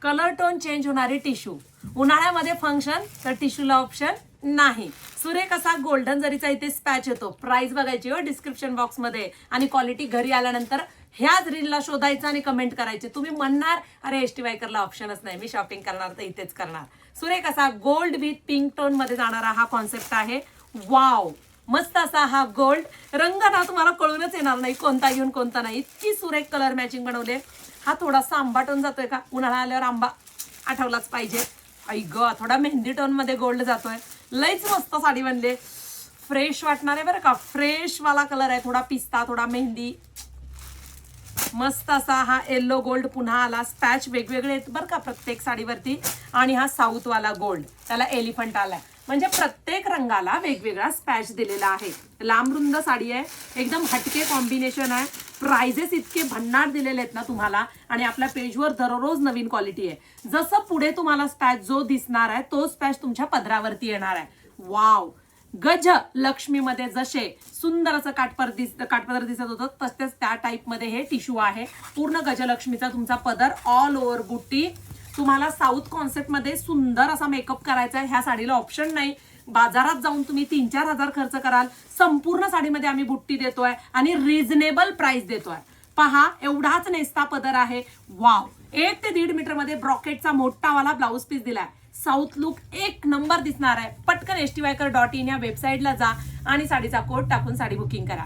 Colour tone change होणारी tissue, उन्हाळ्यामध्ये function तर टिश्यूला ऑप्शन नाही. सुरेख असा गोल्डन जरीचा इथे स्पॅच येतो. प्राइस बघायची हो डिस्क्रिप्शन बॉक्स मध्ये आणि क्वालिटी घरी आल्यानंतर ह्याच रीलला शोधायचं आणि कमेंट करायचे. तुम्ही म्हणणार अरे एसटी वायकरला ऑप्शनच नाही, मी शॉपिंग करणार तर इथेच करणार. सुरेख असा गोल्ड विथ पिंक टोन मध्ये जाणारा हा कॉन्सेप्ट आहे. वाव, मस्त असा हा गोल्ड रंग ना तुम्हाला कळूनच येणार नाही कोणता घेऊन कोणता नाही. इतकी सुरेख कलर मॅचिंग बनवले. हा थोडासा आंबा टोन जातोय का, उन्हाळा आल्यावर आंबा आठवलाच पाहिजे. आई ग, थोडा मेहंदी टोन मध्ये गोल्ड जातोय. लईच मस्त साडी बनले, फ्रेश वाटणार आहे बरं का. फ्रेश वाला कलर आहे, थोडा पिस्ता थोडा मेहंदी. मस्त असा हा येल्लो गोल्ड पुन्हा आला. स्पॅच वेगवेगळे आहेत बरं का प्रत्येक साडीवरती. आणि हा साऊथ वाला गोल्ड, त्याला एलिफंट आलाय. म्हणजे प्रत्येक रंगाला वेगवेगळा स्पॅच दिलेला आहे. लांब रुंद साडी आहे, एकदम हटके कॉम्बिनेशन आहे. प्राइजेस इतके भन्नाट दिलेले आहेत ना तुम्हाला. आणि आपल्या पेजवर दररोज नवीन क्वालिटी आहे. जसं पुढे तुम्हाला स्पॅच जो दिसणार आहे तो स्पॅच तुमच्या पदरावरती येणार आहे. वाव, गज लक्ष्मीमध्ये जसे सुंदर असं काठपदर दिसत होतं तसेच त्या टाईप मध्ये हे टिश्यू आहे. पूर्ण गजलक्ष्मीचा तुमचा पदर, ऑल ओव्हर बुट्टी. तुम्हाला साऊथ कॉन्सेप्ट मध्ये सुंदर असा मेकअप करायचा आहे, ह्या साडीला ऑप्शन नाही. बाजारात जाऊन तुम्ही 3-4 हजार खर्च कराल, संपूर्ण साडीमध्ये आम्ही बुट्टी देतोय आणि रिझनेबल प्राइस देतोय. पहा, एवढाच नेसता पदर आहे. वाव, 1 ते 1.5 मीटर मध्ये ब्रॉकेटचा मोठा वाला ब्लाऊज पीस दिलाय. साऊथ लुक एक नंबर दिसणार आहे. पटकन STYker.in या वेबसाईटला जा आणि साडीचा कोड टाकून साडी बुकिंग करा.